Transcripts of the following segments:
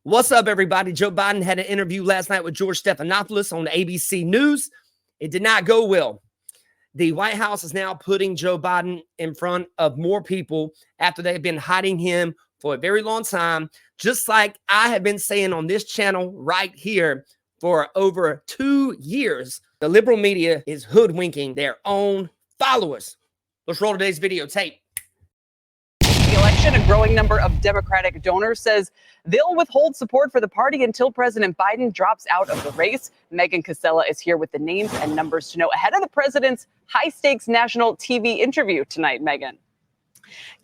What's up, everybody? Joe Biden had an interview last night with George Stephanopoulos on ABC News. It did not go well. The White House is now putting Joe Biden in front of more people after they've been hiding him for a very long time, just like I have been saying on this channel right here for over 2 years. The liberal media is hoodwinking their own followers. Let's roll today's videotape. The election, a growing number of Democratic donors says they'll withhold support for the party until President Biden drops out of the race. Megan Casella is here with the names and numbers to know ahead of the president's high-stakes national TV interview tonight. Megan.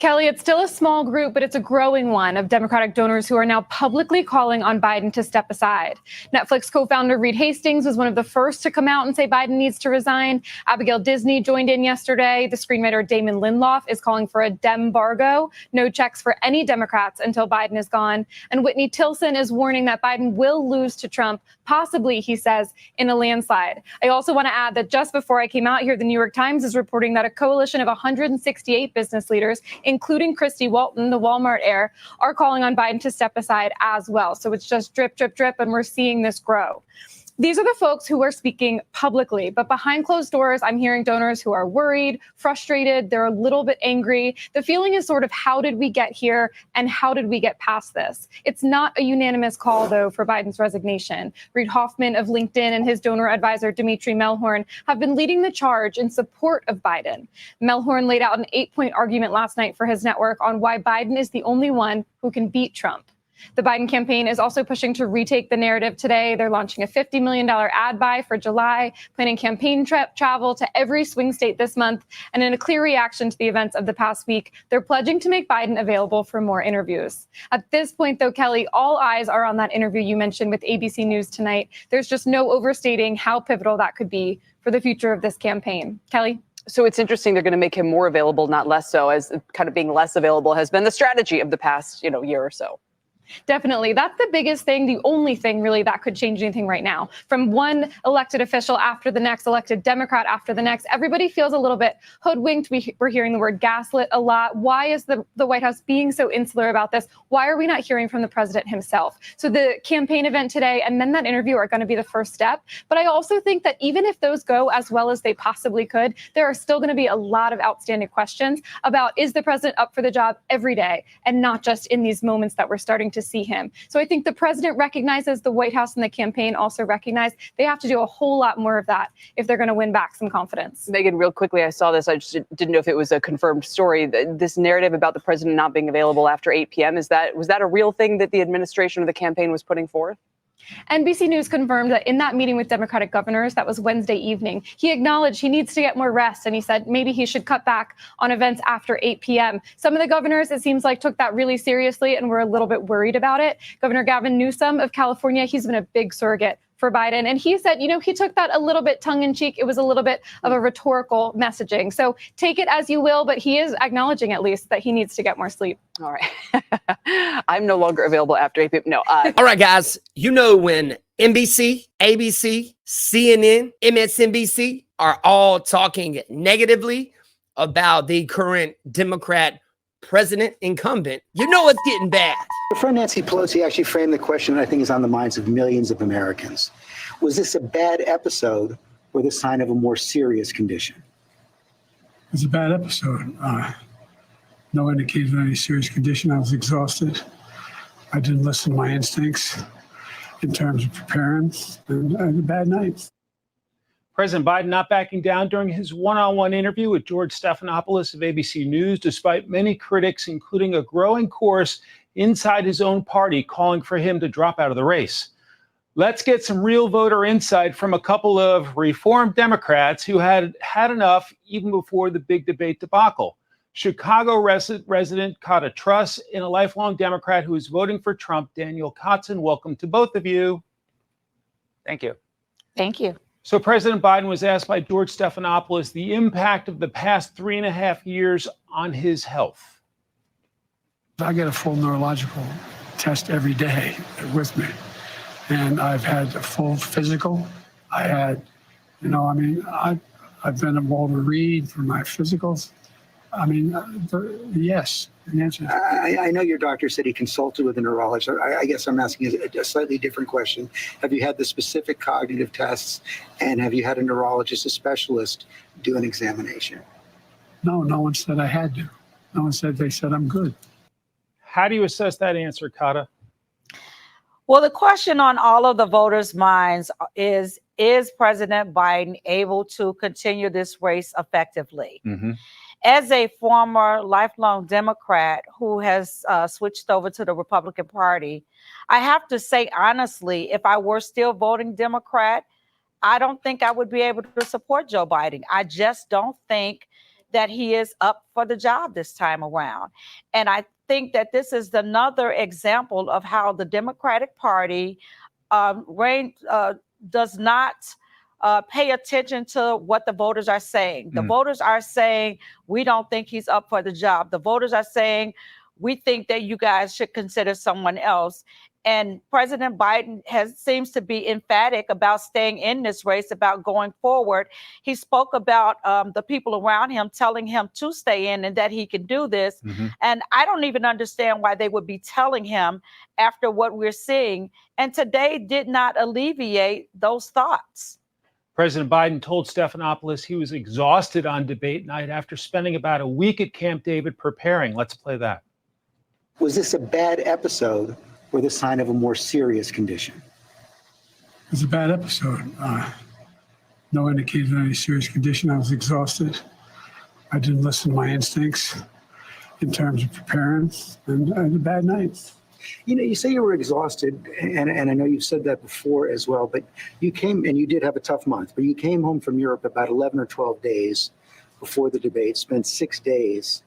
Kelly, it's still a small group, but it's a growing one of Democratic donors who are now publicly calling on Biden to step aside. Netflix co-founder Reed Hastings was one of the first to come out and say Biden needs to resign. Abigail Disney joined in yesterday. The screenwriter Damon Lindelof is calling for a Dembargo, no checks for any Democrats until Biden is gone. And Whitney Tilson is warning that Biden will lose to Trump, possibly, he says, in a landslide. I also want to add that just before I came out here, the New York Times is reporting that a coalition of 168 business leaders, including Christy Walton, the Walmart heir, are calling on Biden to step aside as well. So it's just drip, drip, drip, and we're seeing this grow. These are the folks who are speaking publicly, but behind closed doors, I'm hearing donors who are worried, frustrated, they're a little bit angry. The feeling is sort of, how did we get here and how did we get past this? It's not a unanimous call, though, for Biden's resignation. Reid Hoffman of LinkedIn and his donor advisor, Dimitri Melhorn, have been leading the charge in support of Biden. Melhorn laid out an 8-point argument last night for his network on why Biden is the only one who can beat Trump. The Biden campaign is also pushing to retake the narrative today. They're launching a $50 million ad buy for July, planning campaign travel to every swing state this month. And in a clear reaction to the events of the past week, they're pledging to make Biden available for more interviews. At this point, though, Kelly, all eyes are on that interview you mentioned with ABC News tonight. There's just no overstating how pivotal that could be for the future of this campaign. Kelly? So it's interesting they're going to make him more available, not less so, as kind of being less available has been the strategy of the past, year or so. Definitely. That's the biggest thing, the only thing really that could change anything right now. From one elected official after the next, elected Democrat after the next, everybody feels a little bit hoodwinked. We're hearing the word gaslit a lot. Why is the White House being so insular about this? Why are we not hearing from the president himself? So the campaign event today and then that interview are going to be the first step. But I also think that even if those go as well as they possibly could, there are still going to be a lot of outstanding questions about, is the president up for the job every day and not just in these moments that we're starting to see him. So I think the president recognizes, the White House and the campaign also recognize they have to do a whole lot more of that if they're going to win back some confidence. Megan, real quickly, I saw this. I just didn't know if it was a confirmed story. This narrative about the president not being available after 8 p.m., was that a real thing that the administration or the campaign was putting forth? NBC News confirmed that in that meeting with Democratic governors, that was Wednesday evening, he acknowledged he needs to get more rest. And he said maybe he should cut back on events after 8 p.m. Some of the governors, it seems like, took that really seriously and were a little bit worried about it. Governor Gavin Newsom of California, he's been a big surrogate for Biden. And he said, he took that a little bit tongue in cheek. It was a little bit of a rhetorical messaging. So take it as you will, but he is acknowledging at least that he needs to get more sleep. All right. I'm no longer available after 8 p.m. No. All right, guys. When NBC, ABC, CNN, MSNBC are all talking negatively about the current Democrat president incumbent, it's getting bad. Friend Nancy Pelosi actually framed the question that I think is on the minds of millions of Americans. Was this a bad episode or the sign of a more serious condition? It's a bad episode. No indication of any serious condition. I was exhausted. I didn't listen to my instincts in terms of preparing, and I had a bad night. President Biden not backing down during his one-on-one interview with George Stephanopoulos of ABC News, despite many critics, including a growing chorus inside his own party, calling for him to drop out of the race. Let's get some real voter insight from a couple of reformed Democrats who had enough even before the big debate debacle. Chicago resident caught a trust in a lifelong Democrat who is voting for Trump, Daniel Kotzen. Welcome to both of you. Thank you. Thank you. So President Biden was asked by George Stephanopoulos the impact of the past 3.5 years on his health. I get a full neurological test every day with me. And I've had a full physical. I had, I've been at Walter Reed for my physicals. Yes, an answer. I know your doctor said he consulted with a neurologist. I guess I'm asking a slightly different question. Have you had the specific cognitive tests, and have you had a neurologist, a specialist, do an examination? No one said I had to. No one said. They said I'm good. How do you assess that answer, Kata? Well, the question on all of the voters' minds is President Biden able to continue this race effectively? Mm-hmm. As a former lifelong Democrat who has switched over to the Republican Party, I have to say, honestly, if I were still voting Democrat, I don't think I would be able to support Joe Biden. I just don't think that he is up for the job this time around. And I think that this is another example of how the Democratic Party does not pay attention to what the voters are saying. The voters are saying, we don't think he's up for the job. The voters are saying, we think that you guys should consider someone else. And President Biden seems to be emphatic about staying in this race, about going forward. He spoke about the people around him telling him to stay in and that he can do this. Mm-hmm. And I don't even understand why they would be telling him after what we're seeing. And today did not alleviate those thoughts. President Biden told Stephanopoulos he was exhausted on debate night after spending about a week at Camp David preparing. Let's play that. Was this a bad episode or the sign of a more serious condition? It was a bad episode. No indication of any serious condition. I was exhausted. I didn't listen to my instincts in terms of preparing, and I had a bad night. You know, you say you were exhausted, and I know you've said that before as well, but you came, and you did have a tough month, but you came home from Europe about 11 or 12 days before the debate, spent 6 days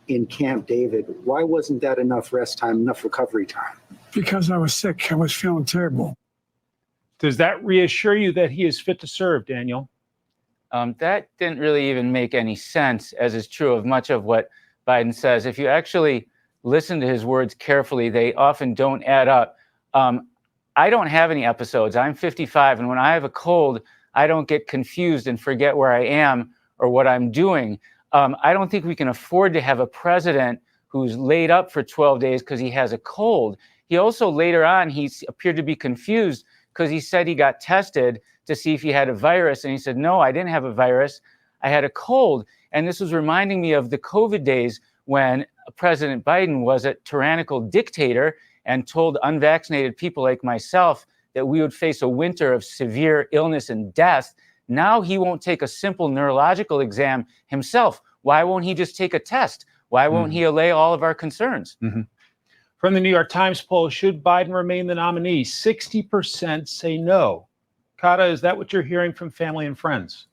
in Camp David. Why wasn't that enough rest time, enough recovery time? Because I was sick. I was feeling terrible. Does that reassure you that he is fit to serve, Daniel? That didn't really even make any sense, as is true of much of what Biden says. If you actually listen to his words carefully, they often don't add up. I don't have any episodes. I'm 55, and when I have a cold, I don't get confused and forget where I am or what I'm doing. I don't think we can afford to have a president who's laid up for 12 days because he has a cold. He also, later on, he appeared to be confused because he said he got tested to see if he had a virus. And he said, no, I didn't have a virus. I had a cold. And this was reminding me of the COVID days when President Biden was a tyrannical dictator and told unvaccinated people like myself that we would face a winter of severe illness and death. Now he won't take a simple neurological exam himself. Why won't he just take a test? Why won't he allay all of our concerns? Mm-hmm. From the New York Times poll, should Biden remain the nominee? 60% say no. Kata, is that what you're hearing from family and friends?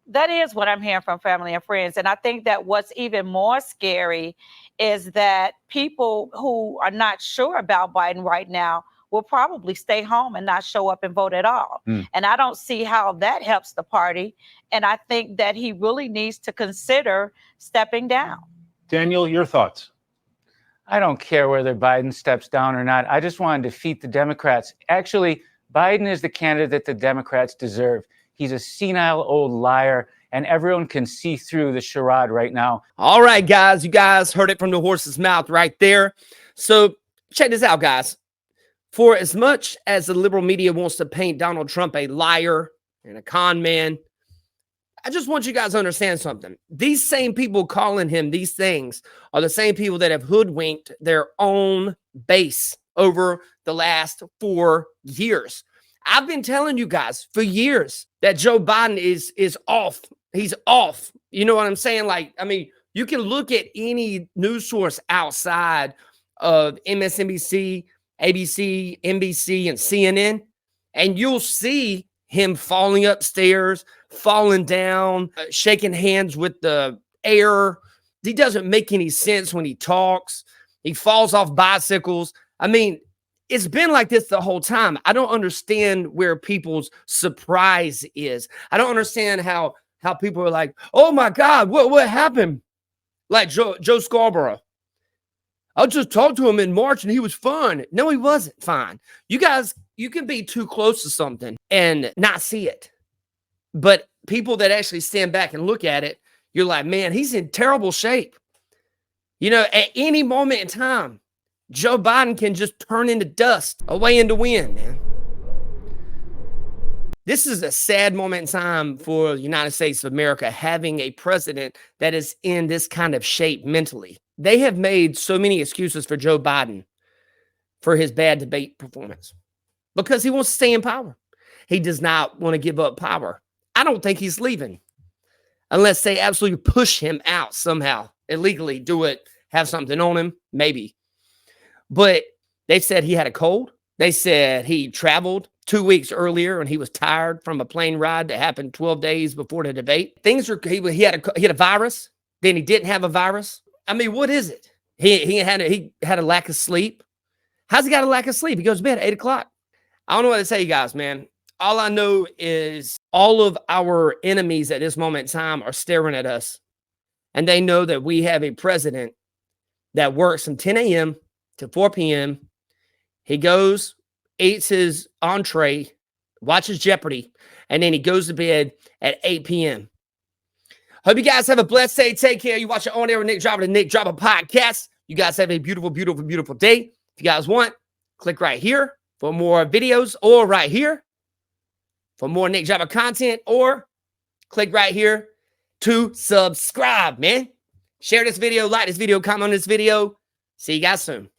That is what I'm hearing from family and friends. And I think that what's even more scary is that people who are not sure about Biden right now will probably stay home and not show up and vote at all. And I don't see how that helps the party. And I think that he really needs to consider stepping down. Daniel, your thoughts? I don't care whether Biden steps down or not. I just want to defeat the Democrats. Actually, Biden is the candidate that the Democrats deserve. He's a senile old liar, and everyone can see through the charade right now. All right, guys, you guys heard it from the horse's mouth right there. So check this out, guys. For as much as the liberal media wants to paint Donald Trump a liar and a con man, I just want you guys to understand something. These same people calling him these things are the same people that have hoodwinked their own base over the last 4 years. I've been telling you guys for years that Joe Biden is off. He's off. You know what I'm saying? Like, I mean, you can look at any news source outside of MSNBC, ABC, NBC, and CNN, and you'll see him falling upstairs, falling down, shaking hands with the air. He doesn't make any sense when he talks. He falls off bicycles. I mean, it's been like this the whole time. I don't understand where people's surprise is. I don't understand how people are like, oh my God, what happened? Like Joe Scarborough. I just talked to him in March and he was fine. No, he wasn't fine. You guys, you can be too close to something and not see it. But people that actually stand back and look at it, you're like, man, he's in terrible shape. You know, at any moment in time, Joe Biden can just turn into dust, away into wind, man. This is a sad moment in time for the United States of America, having a president that is in this kind of shape mentally. They have made so many excuses for Joe Biden for his bad debate performance because he wants to stay in power. He does not want to give up power. I don't think he's leaving unless they absolutely push him out somehow, illegally do it, have something on him, maybe. But they said he had a cold. They said he traveled 2 weeks earlier and he was tired from a plane ride that happened 12 days before the debate. Things were, he had a virus, then he didn't have a virus. I mean, what is it? He had a lack of sleep. How's he got a lack of sleep? He goes to bed at 8 o'clock. I don't know what to tell you guys, man. All I know is all of our enemies at this moment in time are staring at us. And they know that we have a president that works from 10 a.m. to 4 p.m. He goes, eats his entree, watches Jeopardy, and then he goes to bed at 8 p.m. Hope you guys have a blessed day. Take care. You watch it on air with Nick Dropper, the Nick Dropper podcast. You guys have a beautiful, beautiful, beautiful day. If you guys want, click right here for more videos, or right here for more Nick Dropper content, or click right here to subscribe, man. Share this video, like this video, comment on this video. See you guys soon.